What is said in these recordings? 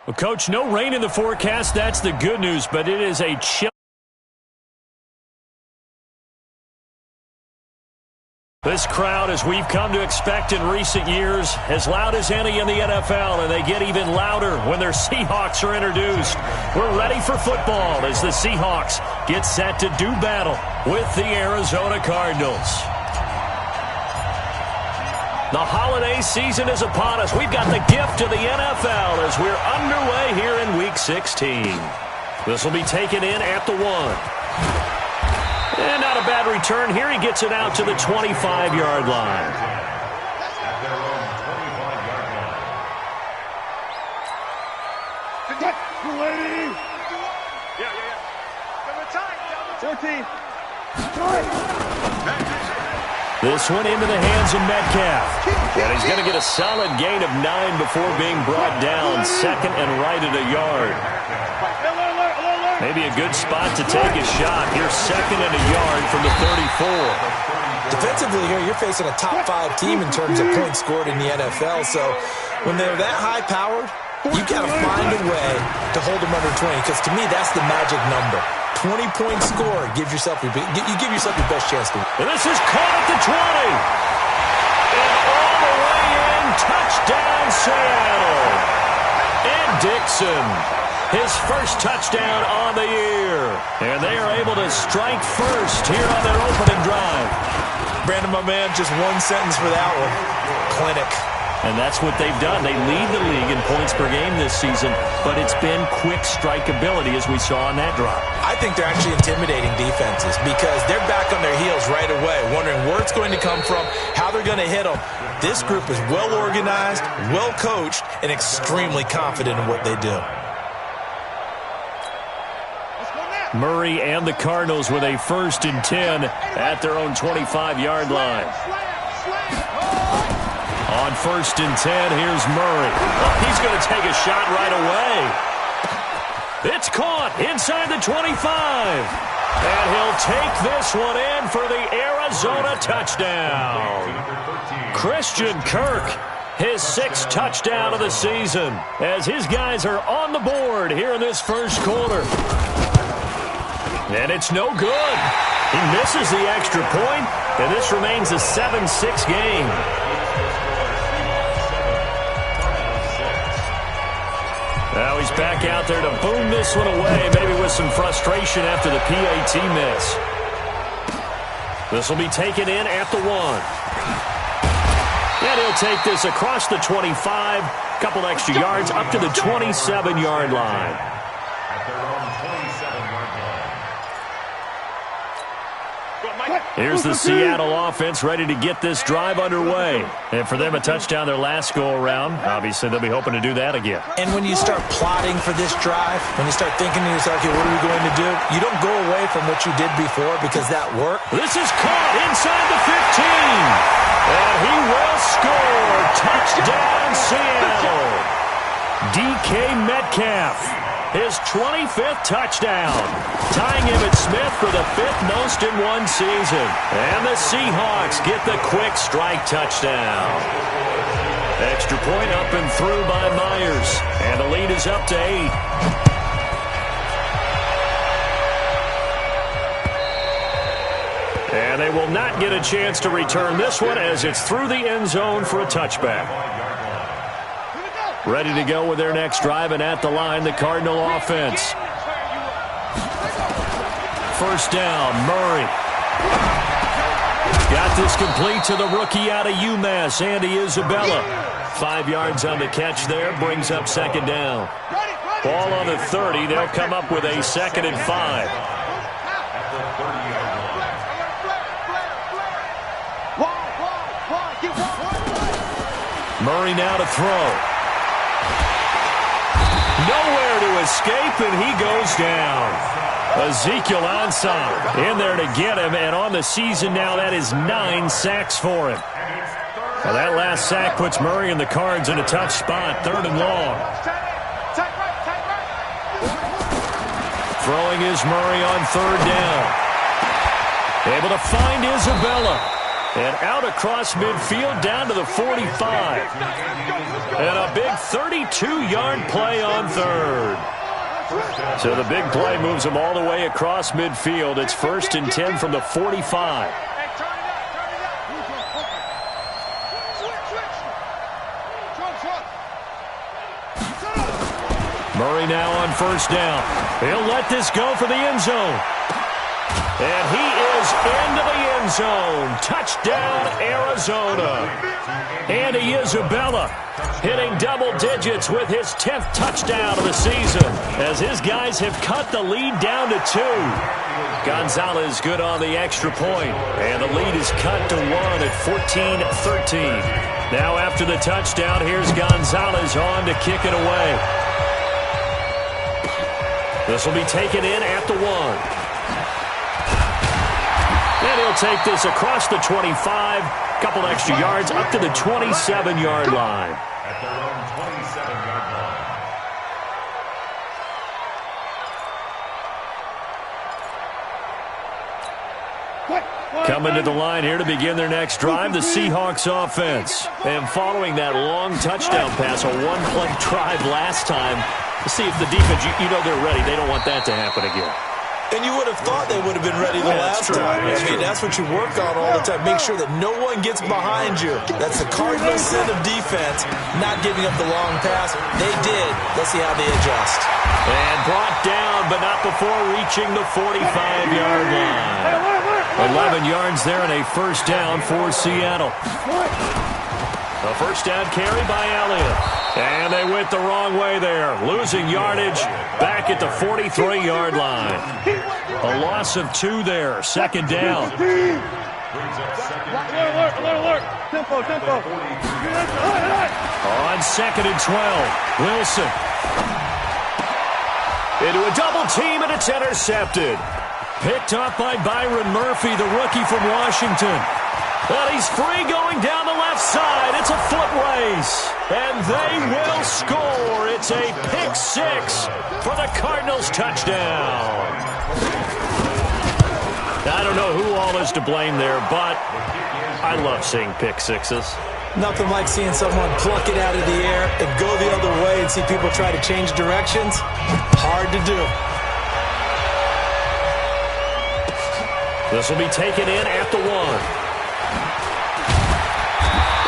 Well, Coach, no rain in the forecast. That's the good news, but it is a chill. This crowd, as we've come to expect in recent years, as loud as any in the NFL, and they get even louder when their Seahawks are introduced. We're ready for football as the Seahawks get set to do battle with the Arizona Cardinals. The holiday season is upon us. We've got the gift of the NFL as we're underway here in Week 16. This will be taken in at the 1. And not a bad return here. He gets it out to the 25-yard line. This one into the hands of Metcalf. And he's going to get a solid gain of 9 before being brought down. Second and right at a yard. Maybe a good spot to take a shot. Here's second and a yard from the 34. Defensively here, you're facing a top 5 team in terms of points scored in the NFL. So when they're that high-powered, you've got to find a way to hold them under 20. Because to me, that's the magic number. 20 points scored. You give yourself your best chance to win. And this is caught at the 20. And all the way in. Touchdown, Seattle. And Dixon. His first touchdown on the year. And they are able to strike first here on their opening drive. Brandon, my man, just one sentence for that one. Clinic. And that's what they've done. They lead the league in points per game this season, but it's been quick strikeability as we saw on that drive. I think they're actually intimidating defenses because they're back on their heels right away, wondering where it's going to come from, how they're going to hit them. This group is well organized, well coached, and extremely confident in what they do. Murray and the Cardinals with a 1st and 10 at their own 25-yard line. On 1st and 10, here's Murray. Oh, he's going to take a shot right away. It's caught inside the 25. And he'll take this one in for the Arizona touchdown. Christian Kirk, his 6th touchdown of the season, as his guys are on the board here in this first quarter. And it's no good. He misses the extra point, and this remains a 7-6 game. Now he's back out there to boom this one away, maybe with some frustration after the PAT miss. This will be taken in at the 1. And he'll take this across the 25, couple extra yards up to the 27-yard line. Here's the Seattle offense ready to get this drive underway. And for them, a touchdown their last go-around. Obviously, they'll be hoping to do that again. And when you start plotting for this drive, when you start thinking to yourself, okay, what are we going to do? You don't go away from what you did before because that worked. This is caught inside the 15. And he will score. Touchdown, Seattle. DK Metcalf. His 25th touchdown, tying Emmitt Smith for the 5th most in one season. And the Seahawks get the quick strike touchdown. Extra point up and through by Myers. And the lead is up to 8. And they will not get a chance to return this one as it's through the end zone for a touchback. Ready to go with their next drive, and at the line, the Cardinal offense. First down, Murray. Got this complete to the rookie out of UMass, Andy Isabella. 5 yards on the catch there, brings up second down. Ball on the 30, they'll come up with a 2nd and 5. Murray now to throw. Nowhere to escape, and he goes down. Ezekiel Ansah in there to get him, and on the season now, that is 9 sacks for him. Well, that last sack puts Murray and the Cards in a tough spot, 3rd and long. Throwing is Murray on 3rd down. Able to find Isabella. And out across midfield down to the 45. And a big 32-yard play on third. So the big play moves them all the way across midfield. It's 1st and 10 from the 45. Murray now on 1st down. He'll let this go for the end zone. And he is into the end zone. Touchdown, Arizona. Andy Isabella hitting double digits with his 10th touchdown of the season as his guys have cut the lead down to 2. Gonzalez good on the extra point, and the lead is cut to 1 at 14-13. Now after the touchdown, here's Gonzalez on to kick it away. This will be taken in at the 1. And he'll take this across the 25, couple extra yards up to the 27-yard line. At their own 27-yard line. Coming to the line here to begin their next drive, the Seahawks offense. And following that long touchdown pass, a one-play drive last time, to see if the defense, you know they're ready. They don't want that to happen again. And you would have thought they would have been ready the last time. I mean, that's what you work on all the time. Make sure that no one gets behind you. That's the cardinal sin of defense, not giving up the long pass. They did. Let's see how they adjust. And brought down, but not before reaching the 45-yard line. 11 yards there and a 1st down for Seattle. A 1st down carry by Elliott. And they went the wrong way there. Losing yardage back at the 43-yard line. A loss of 2 there. 2nd down. Alert. Tempo. On 2nd and 12. Wilson. Into a double team, and it's intercepted. Picked up by Byron Murphy, the rookie from Washington. And he's free going down the left side. It's a foot race. And they will score. It's a pick 6 for the Cardinals touchdown. I don't know who all is to blame there, but I love seeing pick sixes. Nothing like seeing someone pluck it out of the air and go the other way and see people try to change directions. Hard to do. This will be taken in at the 1.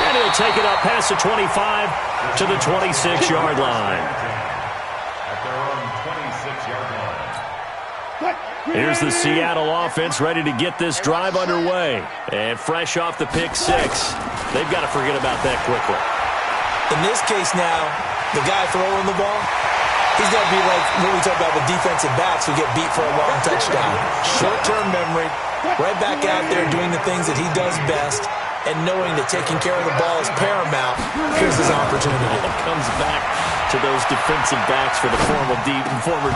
And he'll take it up past the 25 to the 26-yard line. At their own 26-yard line. Here's the Seattle offense ready to get this drive underway. And fresh off the pick 6. They've got to forget about that quickly. In this case now, the guy throwing the ball, he's got to be like what we talk about with defensive backs who get beat for a long touchdown. Short-term memory, right back out there doing the things that he does best, and knowing that taking care of the ball is paramount. Here's his opportunity. It comes back to those defensive backs for the former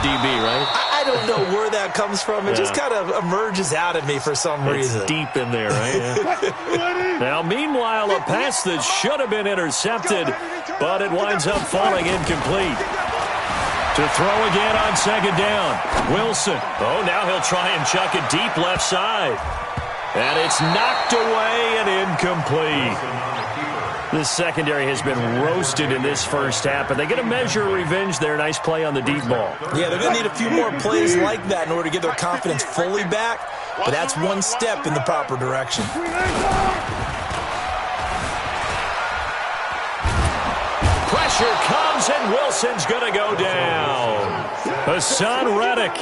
DB, right? I don't know where that comes from. It just kind of emerges out of me for some reason. It's deep in there, right? Yeah. Now, meanwhile, a pass that should have been intercepted, but it winds up falling incomplete. To throw again on 2nd down. Wilson. Oh, now he'll try and chuck it deep left side. And it's knocked away and incomplete. This secondary has been roasted in this first half, but they get a measure of revenge there. Nice play on the deep ball. Yeah, they're going to need a few more plays like that in order to get their confidence fully back, but that's one step in the proper direction. Pressure comes, and Wilson's going to go down. Hassan Reddick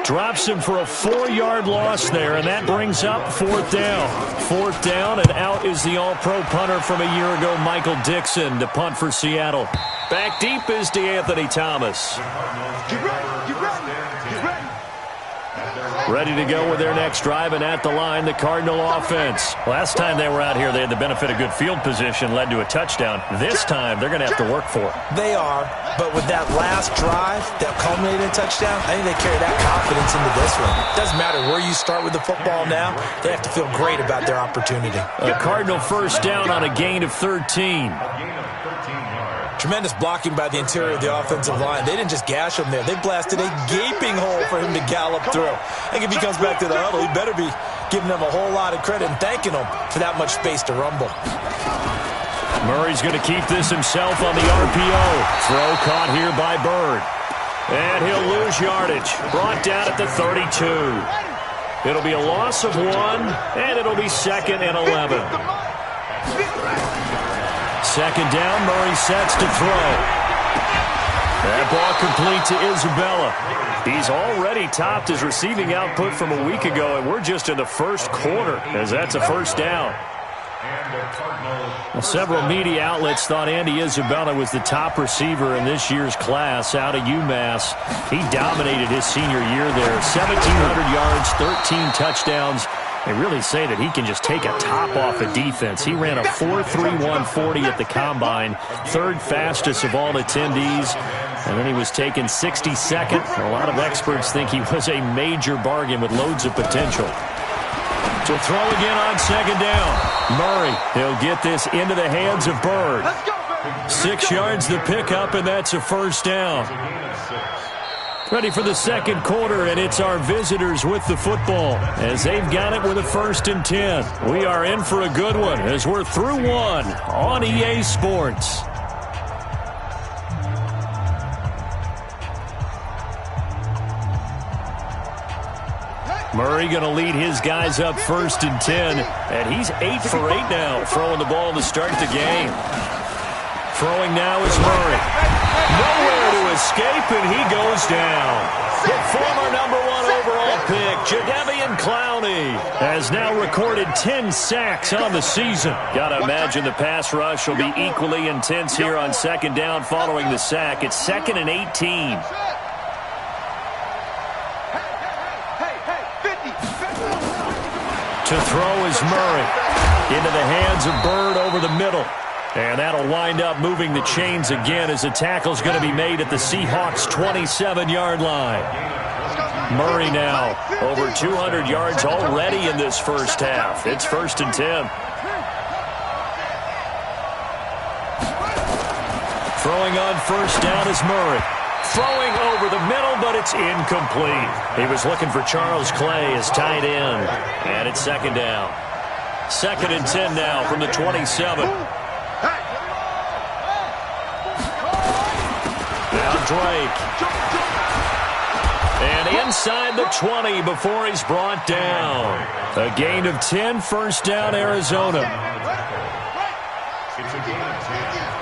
drops him for a 4-yard loss there, and that brings up 4th down. 4th down, and out is the all-pro punter from a year ago, Michael Dixon, to punt for Seattle. Back deep is DeAnthony Thomas. Ready to go with their next drive, and at the line, the Cardinal offense. Last time they were out here, they had the benefit of good field position, led to a touchdown. This time, they're going to have to work for it. They are, but with that last drive that culminated in a touchdown, I think they carry that confidence into this one. It doesn't matter where you start with the football now. They have to feel great about their opportunity. A Cardinal 1st down on a gain of 13. Tremendous blocking by the interior of the offensive line. They didn't just gash him there. They blasted a gaping hole for him to gallop through. I think if he comes back to the huddle, he better be giving them a whole lot of credit and thanking them for that much space to rumble. Murray's going to keep this himself on the RPO. Throw caught here by Byrd. And he'll lose yardage. Brought down at the 32. It'll be a loss of 1, and it'll be 2nd and 11. Second down, Murray sets to throw. That ball complete to Isabella. He's already topped his receiving output from a week ago, and we're just in the first quarter, as that's a first down. Well, several media outlets thought Andy Isabella was the top receiver in this year's class out of UMass. He dominated his senior year there. 1,700 yards, 13 touchdowns. They really say that he can just take a top off a defense. He ran a 4.31 40 at the Combine, 3rd fastest of all attendees. And then he was taken 62nd. A lot of experts think he was a major bargain with loads of potential. To throw again on second down. Murray, he'll get this into the hands of Byrd. 6 yards the pickup, and that's a first down. Ready for the second quarter, and it's our visitors with the football as they've got it with a 1st and 10. We are in for a good one as we're through 1 on EA Sports. Murray going to lead his guys up 1st and 10, and he's 8 for 8 now, throwing the ball to start the game. Throwing now is Murray. Nowhere to escape, and he goes down. The former #1 overall pick, Jadeveon Clowney, has now recorded 10 sacks on the season. Got to imagine the pass rush will be equally intense here on second down following the sack. It's 2nd and 18. To throw is Murray. Into the hands of Byrd over the middle. And that'll wind up moving the chains again as the tackle's going to be made at the Seahawks' 27-yard line. Murray now over 200 yards already in this first half. It's 1st and 10. Throwing on first down is Murray. Throwing over the middle, but it's incomplete. He was looking for Charles Clay as tight end. And it's 2nd down. 2nd and 10 now from the 27. Now Drake. And inside the 20 before he's brought down. A gain of 10, first down, Arizona. It's a gain of 10.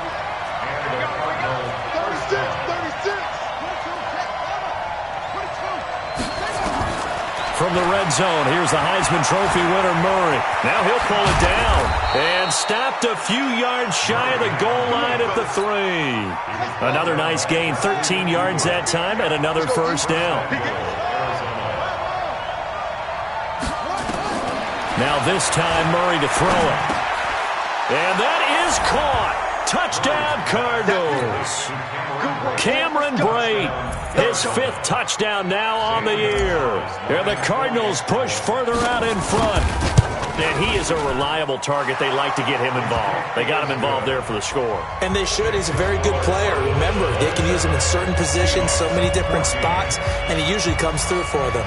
From the red zone, here's the Heisman Trophy winner, Murray. Now he'll pull it down. And stopped a few yards shy of the goal line at the 3. Another nice gain, 13 yards that time, and another first down. Now this time, Murray to throw it. And that is caught. Touchdown, Cardinals. Cameron Brate, his 5th touchdown now on the year. And the Cardinals push further out in front. And he is a reliable target. They like to get him involved. They got him involved there for the score. And they should. He's a very good player. Remember, they can use him in certain positions, so many different spots, and he usually comes through for them.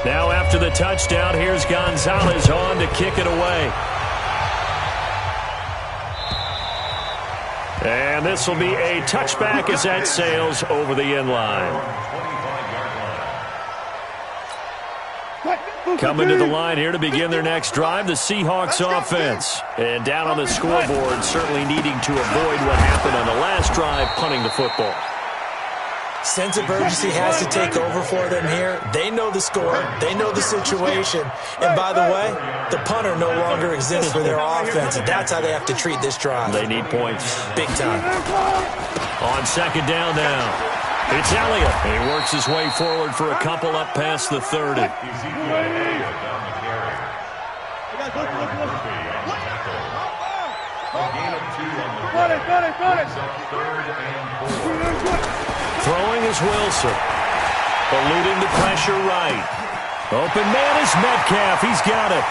Now after the touchdown, here's Gonzalez on to kick it away. And this will be a touchback as that sails over the end line. Coming to the line here to begin their next drive, the Seahawks offense. And down on the scoreboard, certainly needing to avoid what happened on the last drive, punting the football. Sense of urgency has to take over for them here. They know the score. They know the situation. And by the way, the punter no longer exists for their offense, and that's how they have to treat this drive. They need points. Big time. On second down now, it's Elliott. He works his way forward for a couple up past the 30. Throwing is Wilson. Eluding the pressure right. Open man is Metcalf. He's got it.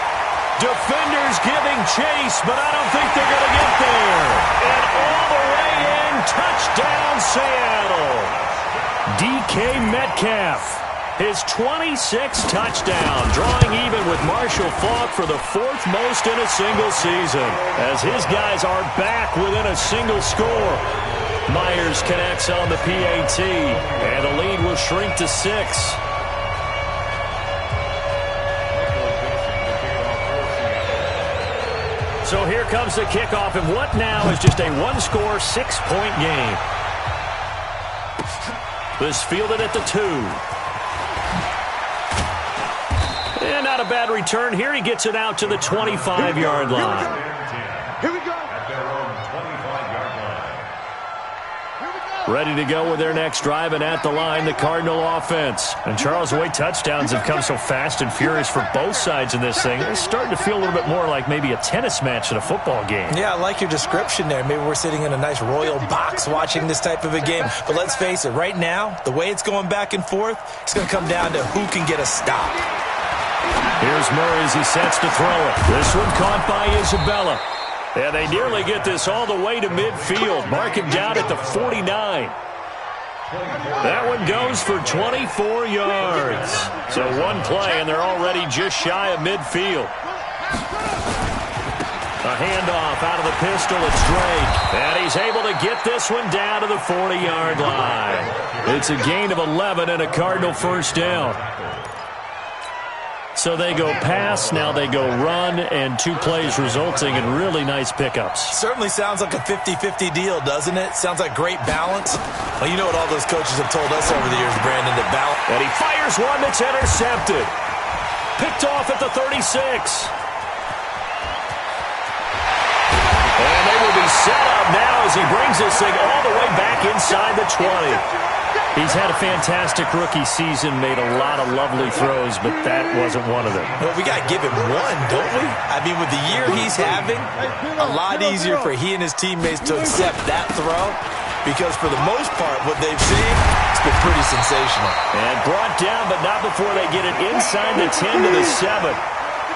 Defenders giving chase, but I don't think they're going to get there. And all the way in, touchdown Seattle. DK Metcalf. his 26th touchdown, drawing even with Marshall Faulk for the 4th most in a single season, as his guys are back within a single score. Myers connects on the PAT, and the lead will shrink to 6. So here comes the kickoff, and what now is just a one-score, 6-point game. This fielded at the 2. And not a bad return. Here he gets it out to the 25-yard line. Here we go. At their own 25-yard line. Ready to go with their next drive, and at the line, the Cardinal offense. And Charles, the way touchdowns have come so fast and furious for both sides in this thing, it's starting to feel a little bit more like maybe a tennis match in a football game. Yeah, I like your description there. Maybe we're sitting in a nice royal box watching this type of a game. But let's face it, right now, the way it's going back and forth, it's going to come down to who can get a stop. Here's Murray as he sets to throw it. This one caught by Isabella. And they nearly get this all the way to midfield. Mark him down at the 49. That one goes for 24 yards. So one play, and they're already just shy of midfield. A handoff out of the pistol. It's Drake. And he's able to get this one down to the 40-yard line. It's a gain of 11 and a Cardinal first down. So they go pass, now they go run, and 2 plays resulting in really nice pickups. Certainly sounds like a 50-50 deal, doesn't it? Sounds like great balance. Well, you know what all those coaches have told us over the years, Brandon, that balance. And he fires one that's intercepted. Picked off at the 36. And they will be set up now as he brings this thing all the way back inside the 20. He's had a fantastic rookie season, made a lot of lovely throws, but that wasn't one of them. Well, we got to give him one, don't we? I mean, with the year he's having, a lot easier for he and his teammates to accept that throw, because for the most part, what they've seen, it's been pretty sensational. And brought down, but not before they get it inside the 10 to the 7.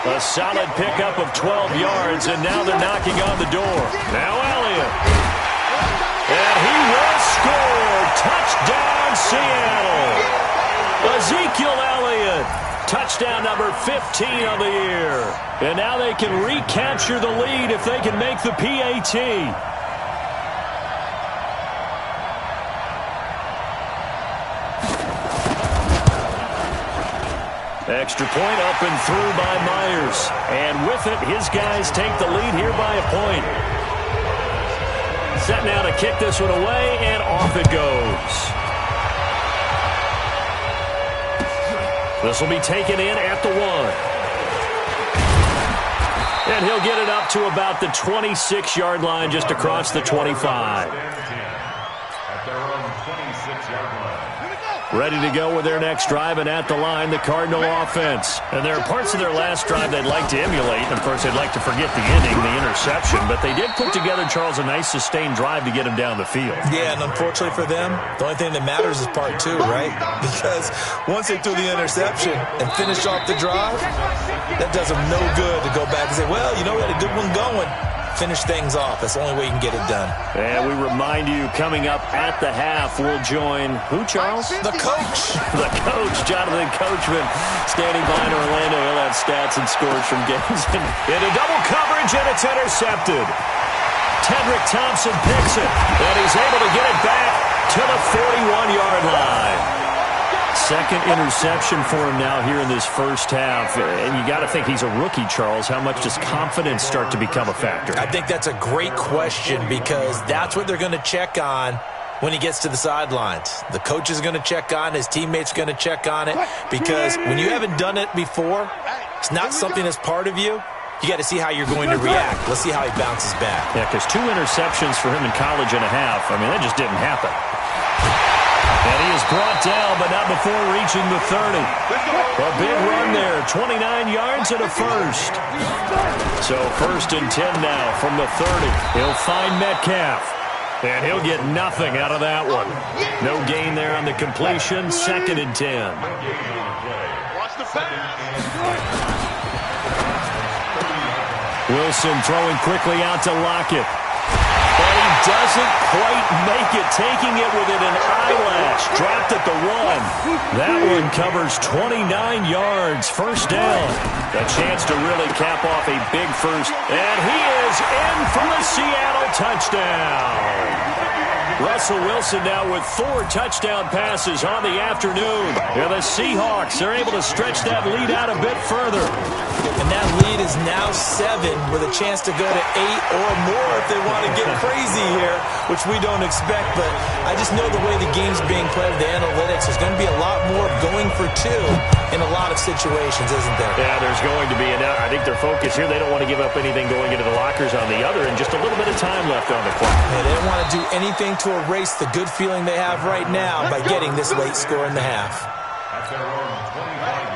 A solid pickup of 12 yards, and now they're knocking on the door. Now Elliott. And he will score. Touchdown, Seattle. Ezekiel Elliott. Touchdown number 15 of the year. And now they can recapture the lead if they can make the PAT. Extra point up and through by Myers. And with it, his guys take the lead here by a point. Set now to kick this one away, and off it goes. This will be taken in at the 1. And he'll get it up to about the 26-yard line, just across the 25. At their own 26-yard line. Ready to go with their next drive, and at the line, the Cardinal offense. And there are parts of their last drive they'd like to emulate. And of course, they'd like to forget the ending, the interception. But they did put together, Charles, a nice sustained drive to get him down the field. Yeah, and unfortunately for them, the only thing that matters is part 2, right? Because once they threw the interception and finished off the drive, that does them no good to go back and say, well, you know, we had a good one going. Finish things off. That's the only way you can get it done. And we remind you, coming up at the half, we'll join who, Charles? The coach. The coach, Jonathan Coachman, standing by in Orlando. He'll have stats and scores from games. Into double coverage, and it's intercepted. Tedrick Thompson picks it, and he's able to get it back to the 41-yard line. Second interception for him now here in this first half. And you got to think he's a rookie, Charles. How much does confidence start to become a factor? I think that's a great question, because that's what they're going to check on when he gets to the sidelines. The coach is going to check on, his teammates are going to check on it, because when you haven't done it before, it's not something that's part of you. You got to see how you're going to react. Let's see how he bounces back. Yeah, because 2 interceptions for him in college and a half. I mean, that just didn't happen. And he is brought down, but not before reaching the 30. A big run there, 29 yards and a first. So 1st and 10 now from the 30. He'll find Metcalf. And he'll get nothing out of that one. No gain there on the completion, 2nd and 10. Watch the pass. Wilson throwing quickly out to Lockett. And he doesn't quite make it, taking it within an eyelash. Dropped at the 1. That one covers 29 yards. First down. A chance to really cap off a big first. And he is in for the Seattle touchdown. Russell Wilson now with 4 touchdown passes on the afternoon. And the Seahawks are able to stretch that lead out a bit further. And that lead is now 7 with a chance to go to 8 or more if they want to get crazy here, which we don't expect. But I just know the way the game's being played with the analytics, there's going to be a lot more going for 2 in a lot of situations, isn't there? Yeah, there's going to be. And I think their focus here, they don't want to give up anything going into the lockers on the other, and just a little bit of time left on the clock. Yeah, they don't want to do anything to erase the good feeling they have right now by getting this late score in the half.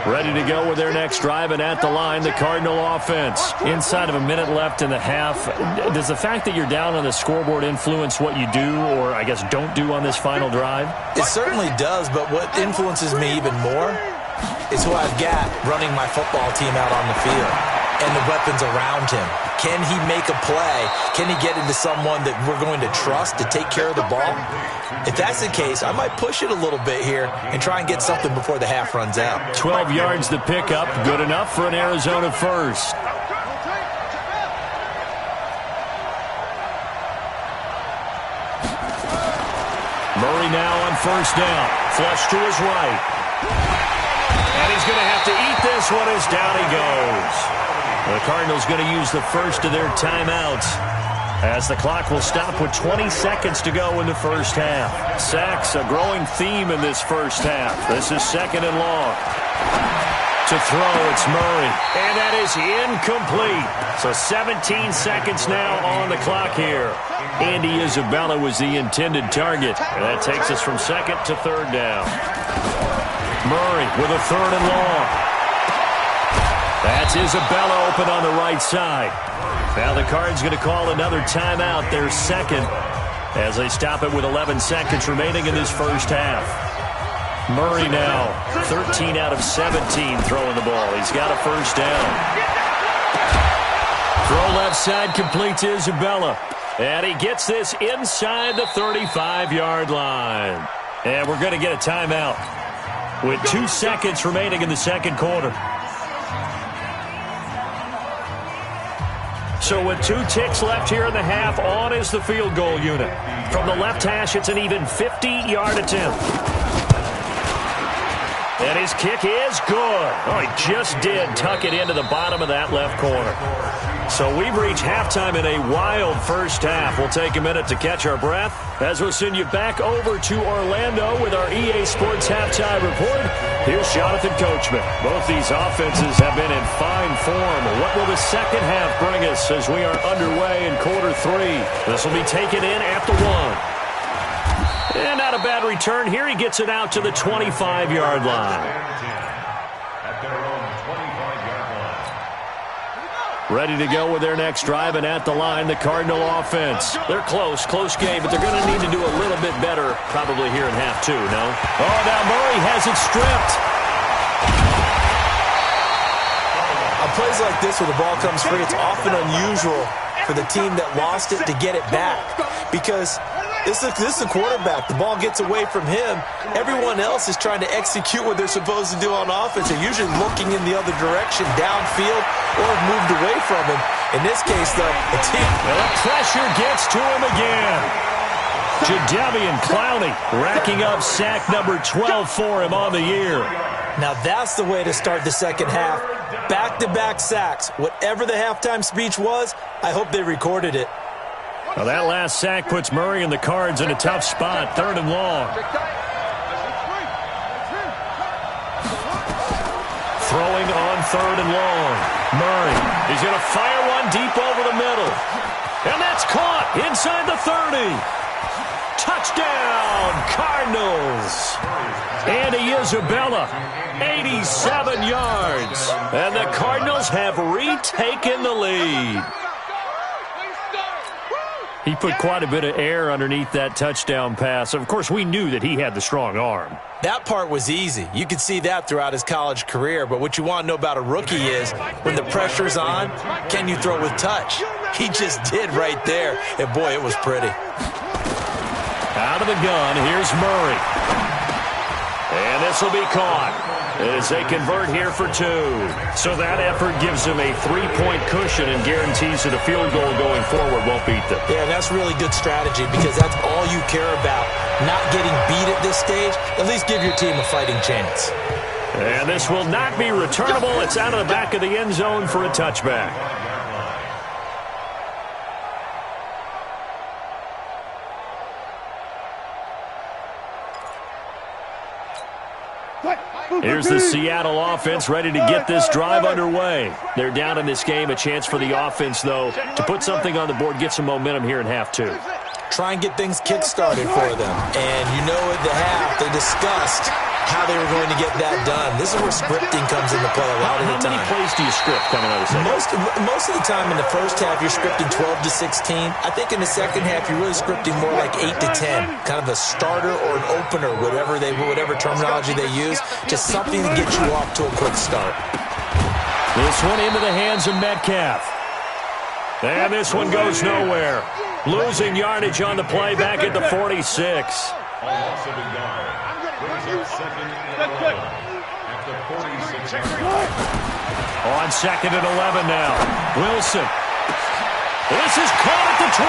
Ready to go with their next drive, and at the line, the Cardinal offense. Inside of a minute left in the half, does the fact that you're down on the scoreboard influence what you do, or I guess don't do on this final drive? It certainly does, but what influences me even more is who I've got running my football team out on the field and the weapons around him. Can he make a play? Can he get into someone that we're going to trust to take care of the ball? If that's the case, I might push it a little bit here and try and get something before the half runs out. 12 yards to pick up. Good enough for an Arizona first. Murray now on first down. Flush to his right. And he's going to have to eat this one as down he goes. The Cardinals going to use the first of their timeouts as the clock will stop with 20 seconds to go in the first half. Sacks, a growing theme in this first half. This is second and long. To throw, it's Murray. And that is incomplete. So 17 seconds now on the clock here. Andy Isabella was the intended target. And that takes us from second to third down. Murray with a third and long. That's Isabella open on the right side. Now the Cards going to call another timeout, their second, as they stop it with 11 seconds remaining in this first half. Murray now, 13 out of 17 throwing the ball. He's got a first down. Throw left side complete to Isabella. And he gets this inside the 35-yard line. And we're going to get a timeout with 2 seconds remaining in the second quarter. So with 2 ticks left here in the half, on is the field goal unit. From the left hash, it's an even 50-yard attempt. And his kick is good. Oh, he just did tuck it into the bottom of that left corner. So we've reached halftime in a wild first half. We'll take a minute to catch our breath as we'll send you back over to Orlando with our EA Sports Halftime Report. Here's Jonathan Coachman. Both these offenses have been in fine form. What will the second half bring us as we are underway in quarter 3? This will be taken in at the 1. And not a bad return here. He gets it out to the 25-yard line. Ready to go with their next drive, and at the line, the Cardinal offense. They're close game, but they're going to need to do a little bit better probably here in half 2, no? Oh, now Murray has it stripped. On plays like this where the ball comes free, it's often unusual for the team that lost it to get it back because this is the quarterback. The ball gets away from him. Everyone else is trying to execute what they're supposed to do on offense. They're usually looking in the other direction, downfield, or have moved away from him. In this case, though, the team... Well, the pressure gets to him again. Jadeveon Clowney racking up sack number 12 for him on the year. Now that's the way to start the second half. Back-to-back sacks. Whatever the halftime speech was, I hope they recorded it. Well, that last sack puts Murray and the Cards in a tough spot, third and long. Throwing on third and long. Murray, he's going to fire one deep over the middle. And that's caught inside the 30. Touchdown, Cardinals. Andy Isabella, 87 yards. And the Cardinals have retaken the lead. He put quite a bit of air underneath that touchdown pass. Of course, we knew that he had the strong arm. That part was easy. You could see that throughout his college career. But what you want to know about a rookie is when the pressure's on, can you throw with touch? He just did right there. And, boy, it was pretty. Out of the gun, here's Murray. And this will be caught as they convert here for 2. So that effort gives them a 3-point cushion and guarantees that a field goal going forward won't beat them. Yeah, that's really good strategy because that's all you care about. Not getting beat at this stage, at least give your team a fighting chance. And this will not be returnable. It's out of the back of the end zone for a touchback. Here's the Seattle offense ready to get this drive underway. They're down in this game. A chance for the offense, though, to put something on the board, get some momentum here in half 2. Try and get things kick-started for them. And you know at the half, they discussed how they were going to get that done. This is where scripting comes into play a lot of the time. How many plays do you script coming out of the second? Most of the time in the first half, you're scripting 12 to 16. I think in the second half, you're really scripting more like 8 to 10. Kind of a starter or an opener, whatever terminology they use. Just something to get you off to a quick start. This one into the hands of Metcalf. And this one goes nowhere. Losing yardage on the play back at the 46. Offensive guard. Second and 11 at the 46. On 2nd and 11 now. Wilson. This is caught at the 20.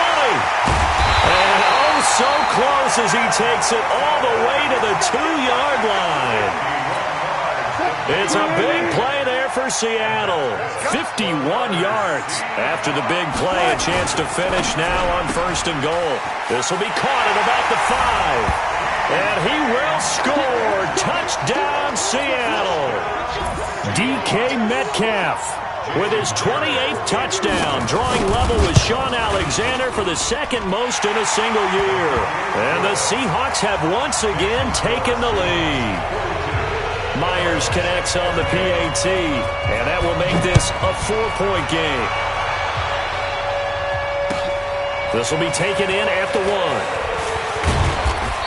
And oh, so close as he takes it all the way to the 2-yard line. It's a big play there for Seattle. 51 yards. After the big play, a chance to finish now on 1st and goal. This will be caught at about the 5. And he will score. Touchdown, Seattle. DK Metcalf with his 28th touchdown, drawing level with Sean Alexander for the 2nd most in a single year. And the Seahawks have once again taken the lead. Myers connects on the PAT, and that will make this a 4-point game. This will be taken in at the 1.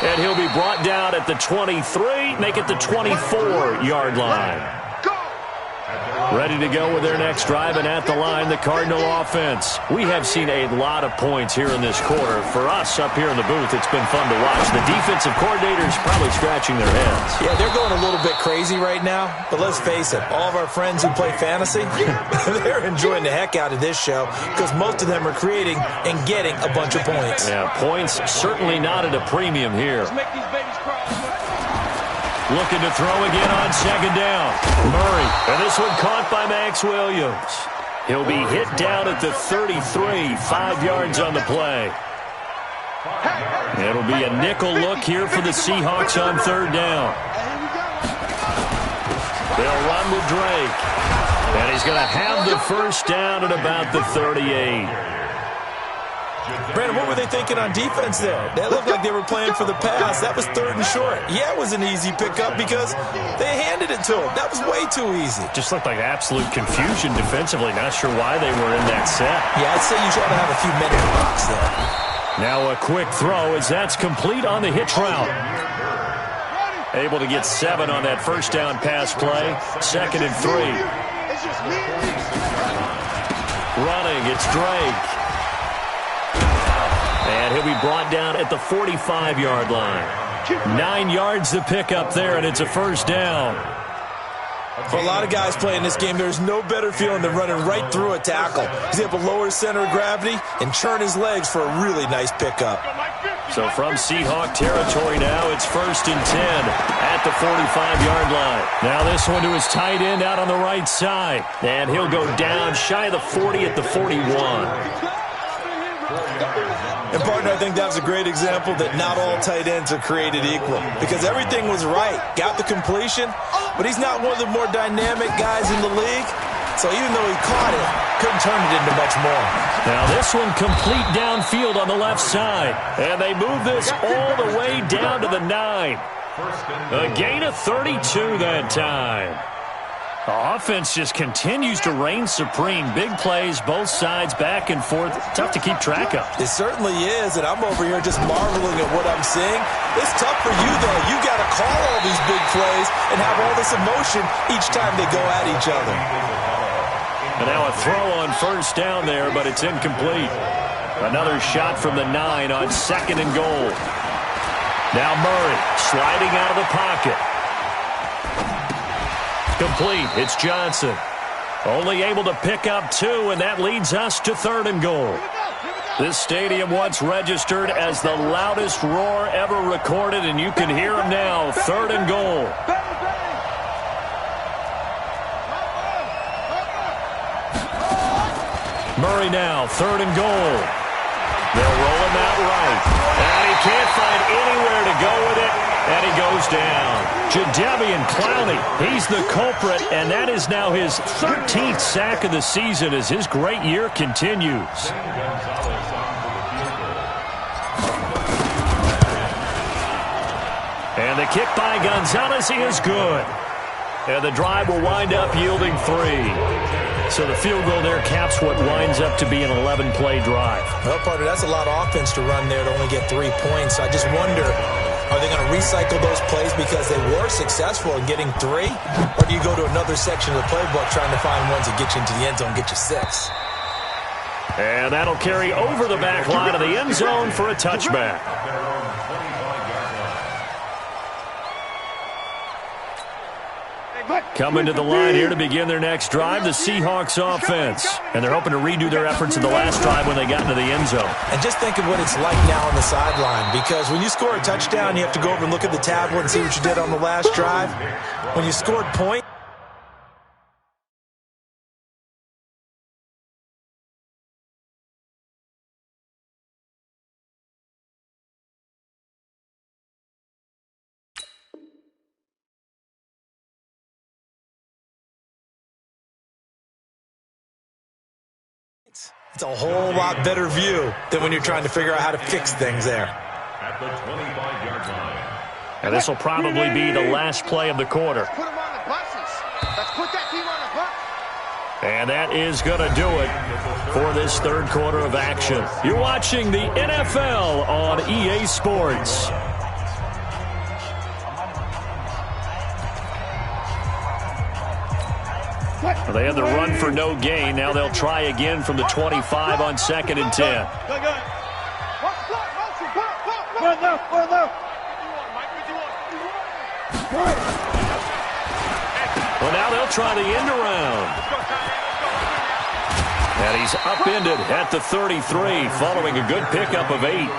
And he'll be brought down at the 23, make it the 24-yard line. Ready to go with their next drive, and at the line, the Cardinal offense. We have seen a lot of points here in this quarter. For us up here in the booth, it's been fun to watch. The defensive coordinators probably scratching their heads. Yeah, they're going a little bit crazy right now, but let's face it, all of our friends who play fantasy, they're enjoying the heck out of this show because most of them are creating and getting a bunch of points. Yeah, points certainly not at a premium here. Looking to throw again on 2nd down. Murray, and this one caught by Max Williams. He'll be hit down at the 33, 5 yards on the play. It'll be a nickel look here for the Seahawks on 3rd down. They'll run with Drake. And he's going to have the 1st down at about the 38. Brandon, what were they thinking on defense there? They looked like they were playing for the pass. That was 3rd and short. Yeah, it was an easy pickup because they handed it to him. That was way too easy. Just looked like absolute confusion defensively. Not sure why they were in that set. Yeah, I'd say you should have a few men in the box there. Now a quick throw as that's complete on the hitch route. Able to get 7 on that 1st down pass play. 2nd and 3. Running, it's Drake. And he'll be brought down at the 45-yard line. 9 yards to pick up there, and it's a 1st down. For a lot of guys playing this game, there's no better feeling than running right through a tackle. He's able to lower his center of gravity and churn his legs for a really nice pickup. So from Seahawk territory now, it's 1st and 10 at the 45-yard line. Now this one to his tight end out on the right side. And he'll go down shy of the 40 at the 41. And, partner, I think that was a great example that not all tight ends are created equal because everything was right. Got the completion, but he's not one of the more dynamic guys in the league. So even though he caught it, couldn't turn it into much more. Now this one complete downfield on the left side. And they move this all the way down to the 9. A gain of 32 that time. The offense just continues to reign supreme. Big plays, both sides, back and forth. Tough to keep track of. It certainly is, and I'm over here just marveling at what I'm seeing. It's tough for you, though. You got to call all these big plays and have all this emotion each time they go at each other. And now a throw on first down there, but it's incomplete. Another shot from the 9 on 2nd and goal. Now Murray sliding out of the pocket. Complete. It's Johnson. Only able to pick up 2, and that leads us to 3rd and goal. This stadium once registered as the loudest roar ever recorded, and you can hear them now. 3rd and goal. Murray now, 3rd and goal. They'll roll him out right. And he can't find anywhere to go with it, and he goes down. Jadeveon Clowney, he's the culprit, and that is now his 13th sack of the season as his great year continues. And the kick by Gonzalez is good. And the drive will wind up yielding 3. So the field goal there caps what winds up to be an 11-play drive. Well, partner, that's a lot of offense to run there to only get 3 points. I just wonder, are they going to recycle those plays because they were successful in getting 3? Or do you go to another section of the playbook trying to find ones that get you into the end zone and get you 6? And that'll carry over the back line of the end zone for a touchback. Coming to the line here to begin their next drive, the Seahawks offense. And they're hoping to redo their efforts in the last drive when they got into the end zone. And just think of what it's like now on the sideline, because when you score a touchdown, you have to go over and look at the tablet and see what you did on the last drive. When you scored points, it's a whole lot better view than when you're trying to figure out how to fix things there. At the 25-yard line. And this will probably be the last play of the quarter. Put them on the buses. Let's put that team on the bus. And that is going to do it for this 3rd quarter of action. You're watching the NFL on EA Sports. Well, they had the run for no gain. Now they'll try again from the 25 on 2nd and 10. Well, now they'll try the end around. And he's upended at the 33 following a good pickup of 8.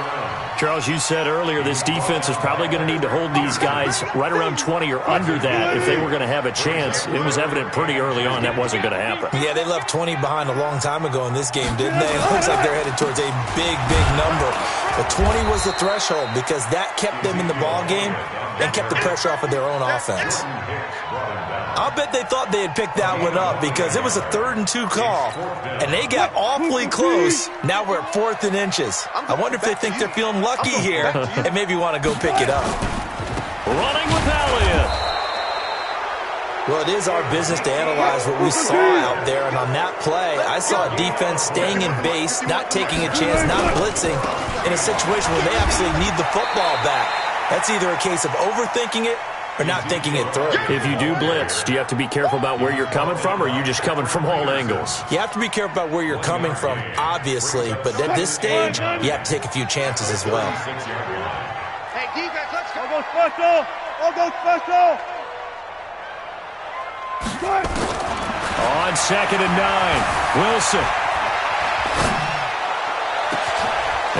Charles, you said earlier this defense is probably going to need to hold these guys right around 20 or under that if they were going to have a chance. It was evident pretty early on that wasn't going to happen. Yeah, they left 20 behind a long time ago in this game, didn't they? It looks like they're headed towards a big, big number. But 20 was the threshold because that kept them in the ball game and kept the pressure off of their own offense. I'll bet they thought they had picked that one up because it was a 3rd and 2 call, and they got awfully close. Now we're at 4th and inches. I wonder if they think they're feeling lucky here and maybe want to go pick it up. Running with Elliott. Well, it is our business to analyze what we saw out there, and on that play, I saw a defense staying in base, not taking a chance, not blitzing, in a situation where they absolutely need the football back. That's either a case of overthinking it or not thinking it through. If you do blitz, do you have to be careful about where you're coming from, or are you just coming from all angles? You have to be careful about where you're coming from, obviously, but at this stage, you have to take a few chances as well. Hey, defense, let's go. I'll go special. I'll go special. On 2nd and 9, Wilson.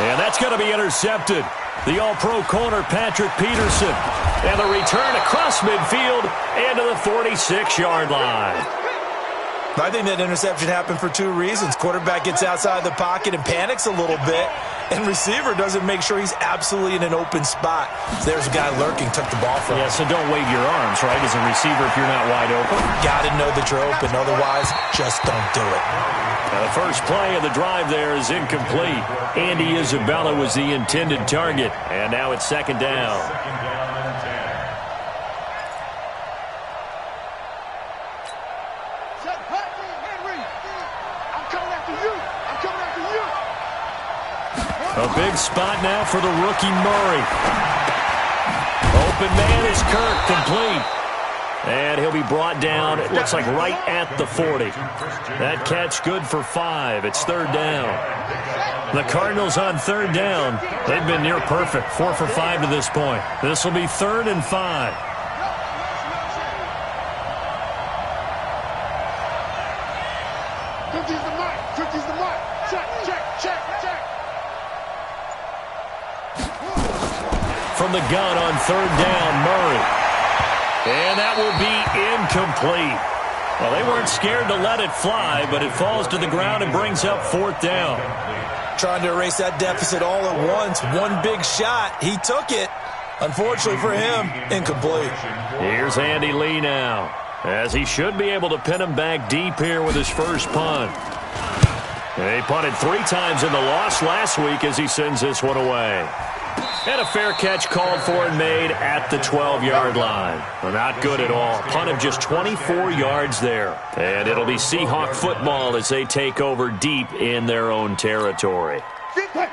And that's going to be intercepted. The all-pro corner, Patrick Peterson. And the return across midfield and to the 46-yard line. I think that interception happened for 2 reasons. Quarterback gets outside the pocket and panics a little bit, and receiver doesn't make sure he's absolutely in an open spot. So there's a guy lurking, took the ball from him. Yeah, so don't wave your arms, right, as a receiver if you're not wide open. Got to know that you're open, otherwise just don't do it. Now the first play of the drive there is incomplete. Andy Isabella was the intended target, and now it's 2nd down. A big spot now for the rookie Murray. Open man is Kirk, complete. And he'll be brought down, it looks like right at the 40. That catch good for 5. It's third down. The Cardinals on third down. They've been near perfect, 4 for 5 to this point. This will be 3rd and 5. From the gun on third down, Murray. And that will be incomplete. Well, they weren't scared to let it fly, but it falls to the ground and brings up 4th down. Trying to erase that deficit all at once. One big shot. He took it. Unfortunately for him, incomplete. Here's Andy Lee now, as he should be able to pin him back deep here with his first punt. They punted 3 times in the loss last week as he sends this one away. And a fair catch called for and made at the 12-yard line. Well, not good at all. Punt of just 24 yards there. And it'll be Seahawk football as they take over deep in their own territory.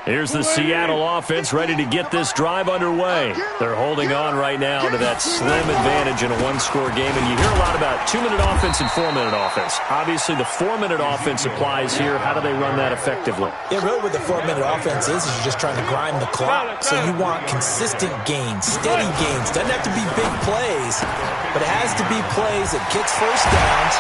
Here's the Seattle offense ready to get this drive underway. They're holding on right now to that slim advantage in a one-score game. And you hear a lot about 2-minute offense and 4-minute offense. Obviously, the 4-minute offense applies here. How do they run that effectively? Yeah, really what the 4-minute offense is you're just trying to grind the clock. So you want consistent gains, steady gains. Doesn't have to be big plays, but it has to be plays that gets first downs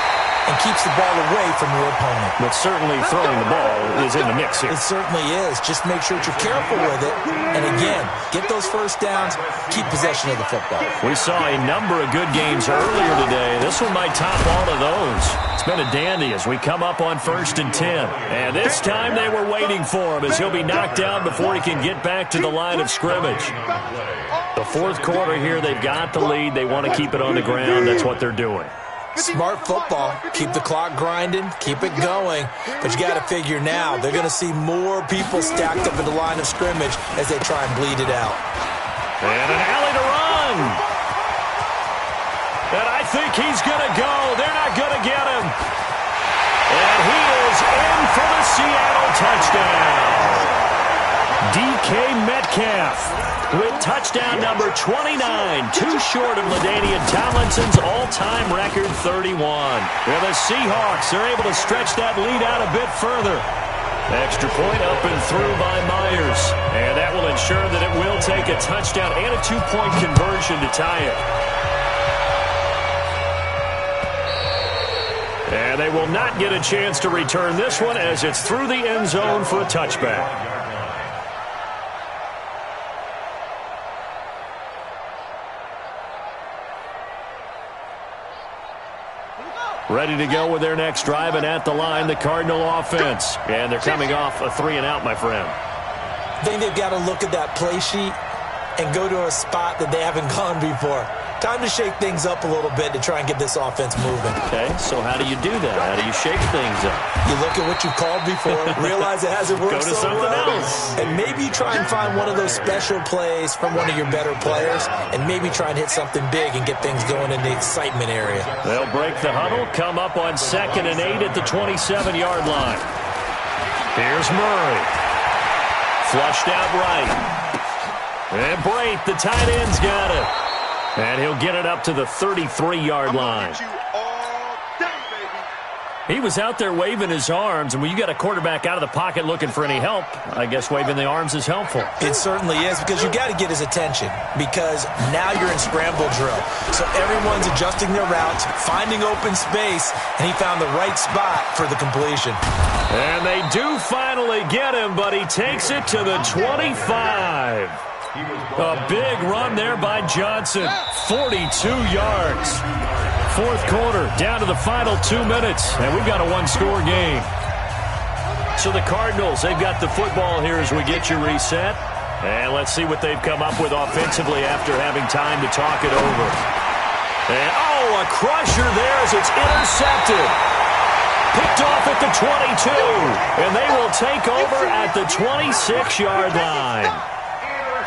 and keeps the ball away from your opponent. But certainly throwing the ball is in the mix here. It certainly is. Just make sure that you're careful with it. And again, get those first downs, keep possession of the football. We saw a number of good games earlier today. This one might top all of those. It's been a dandy as we come up on 1st and 10. And this time they were waiting for him as he'll be knocked down before he can get back to the line of scrimmage. The 4th quarter here, they've got the lead. They want to keep it on the ground. That's what they're doing. Smart football. Keep the clock grinding. Keep it going. But you got to figure now, they're going to see more people stacked up at the line of scrimmage as they try and bleed it out. And an alley to run. And I think he's going to go. They're not going to get him. And he is in for the Seattle touchdown. DK Metcalf with touchdown number 29, too short of LaDainian Tomlinson's all-time record 31. And the Seahawks are able to stretch that lead out a bit further. Extra point up and through by Myers. And that will ensure that it will take a touchdown and a 2-point conversion to tie it. And they will not get a chance to return this one as it's through the end zone for a touchback. Ready to go with their next drive, and at the line, the Cardinal offense. And they're coming off a 3-and-out, my friend. I think they've got to look at that play sheet and go to a spot that they haven't gone before. Time to shake things up a little bit to try and get this offense moving. Okay, so how do you do that? How do you shake things up? You look at what you called before, realize it hasn't worked so well. Go to something else. And maybe you try and find one of those special plays from one of your better players, and maybe try and hit something big and get things going in the excitement area. They'll break the huddle, come up on 2nd and 8 at the 27-yard line. Here's Murray. Flushed out right. And Brate, the tight end's got it. And he'll get it up to the 33-yard line. He was out there waving his arms, and when you got a quarterback out of the pocket looking for any help, I guess waving the arms is helpful. It certainly is, because you got to get his attention, because now you're in scramble drill. So everyone's adjusting their routes, finding open space, and he found the right spot for the completion. And they do finally get him, but he takes it to the 25. A big run there by Johnson. 42 yards. 4th quarter, down to the final 2 minutes, and we've got a one-score game. So the Cardinals, they've got the football here as we get you reset. And let's see what they've come up with offensively after having time to talk it over. And, a crusher there as it's intercepted. Picked off at the 22, and they will take over at the 26-yard line.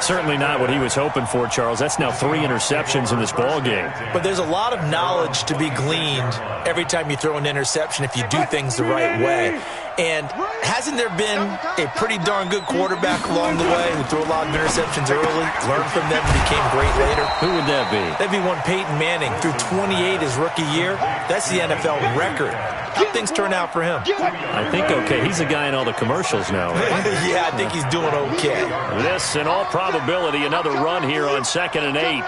Certainly not what he was hoping for, Charles. That's now 3 interceptions in this ball game. But there's a lot of knowledge to be gleaned every time you throw an interception if you do things the right way. And hasn't there been a pretty darn good quarterback along the way who threw a lot of interceptions early, learned from them, and became great later? Who would that be? That'd be one Peyton Manning. Threw 28 his rookie year. That's the NFL record. How things turn out for him? I think okay. He's a guy in all the commercials now, right? Yeah, I think he's doing okay. This, in all probability, another run here on 2nd and 8.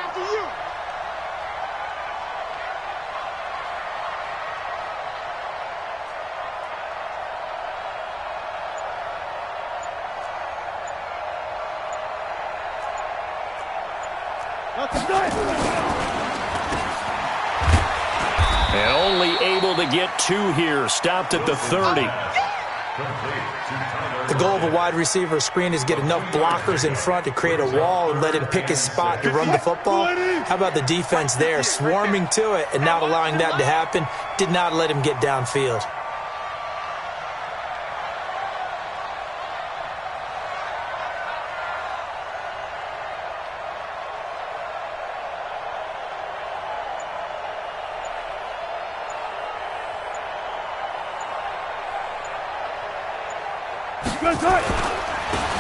And only able to get 2 here. Stopped at the 30. The goal of a wide receiver screen is get enough blockers in front to create a wall and let him pick his spot to run the football. How about the defense there, swarming to it and not allowing that to happen? Did not let him get downfield.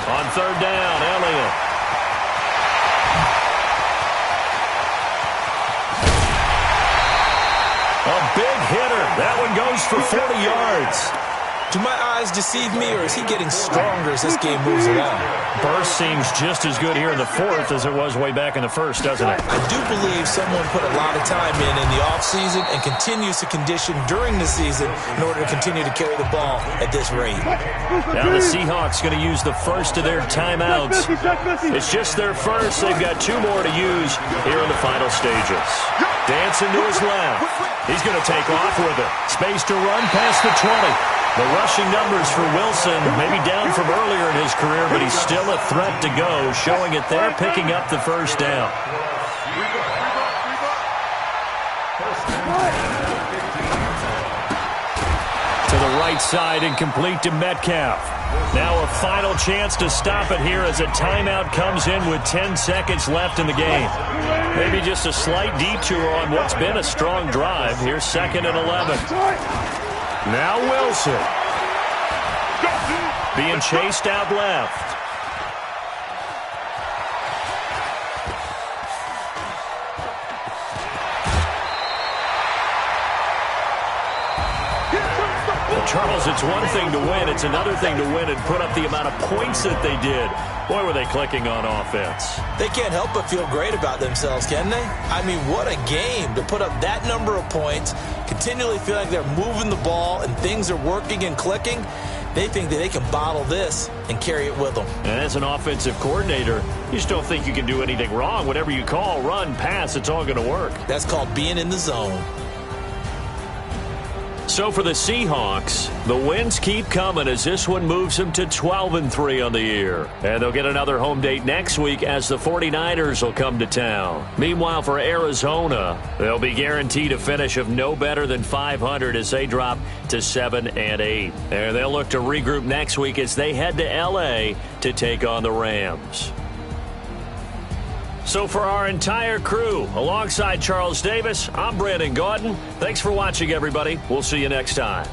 On 3rd down, Elliott. A big hitter. That one goes for 40 yards. Do my eyes deceive me, or is he getting stronger as this game moves along? Burst seems just as good here in the 4th as it was way back in the 1st, doesn't it? I do believe someone put a lot of time in the offseason and continues to condition during the season in order to continue to carry the ball at this rate. Now the Seahawks going to use the first of their timeouts. It's just their first. They've got 2 more to use here in the final stages. Dancing to his left. He's going to take off with it. Space to run past the 20. The rushing numbers for Wilson, maybe down from earlier in his career, but he's still a threat to go, showing it there, picking up the first down. To the right side and complete to Metcalf. Now a final chance to stop it here as a timeout comes in with 10 seconds left in the game. Maybe just a slight detour on what's been a strong drive. Here's 2nd and 11. Now Wilson. Being chased out left. Charles, it's one thing to win. It's another thing to win and put up the amount of points that they did. Boy, were they clicking on offense. They can't help but feel great about themselves, can they? I mean, what a game to put up that number of points, continually feel like they're moving the ball and things are working and clicking. They think that they can bottle this and carry it with them. And as an offensive coordinator, you just don't think you can do anything wrong. Whatever you call, run, pass, it's all going to work. That's called being in the zone. So for the Seahawks, the wins keep coming as this one moves them to 12-3 on the year. And they'll get another home date next week as the 49ers will come to town. Meanwhile, for Arizona, they'll be guaranteed a finish of no better than 500 as they drop to 7-8. And they'll look to regroup next week as they head to L.A. to take on the Rams. So for our entire crew, alongside Charles Davis, I'm Brandon Gaudin. Thanks for watching, everybody. We'll see you next time.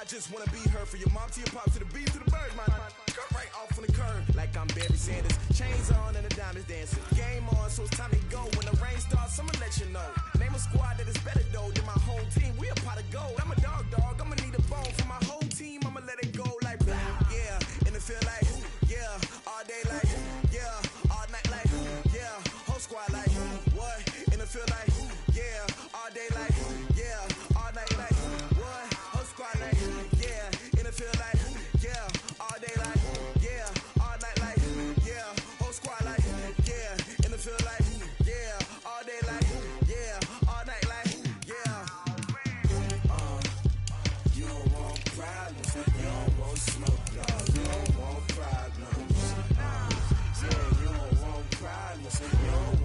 Just wanna be her for your mom to your pop to the beat to the birds, man. Cut right off on the curb like I'm Barry Sanders. chains on and the diamonds dancing. Game on, so it's time to go. When the rain starts, I'ma let you know. Name a squad that is better though than my whole team. We a pot of gold. I'm a dog, I'ma need a bone for my whole team. I'ma let it go like blah, yeah. And it feel like, yeah. All day like, yeah. All night like, yeah. Whole squad like, what? And it feel like, yeah. All day like, yeah. All night like, what? Whole squad like, yeah. And it feel like, yeah. All day like, yeah. All night like, yeah. Whole squad like, yeah. And it feel like, yeah. All day like, yeah. All night like, yeah. You don't want problems. You don't want smoke, dog. You don't want problems. Yeah, you don't want problems. You don't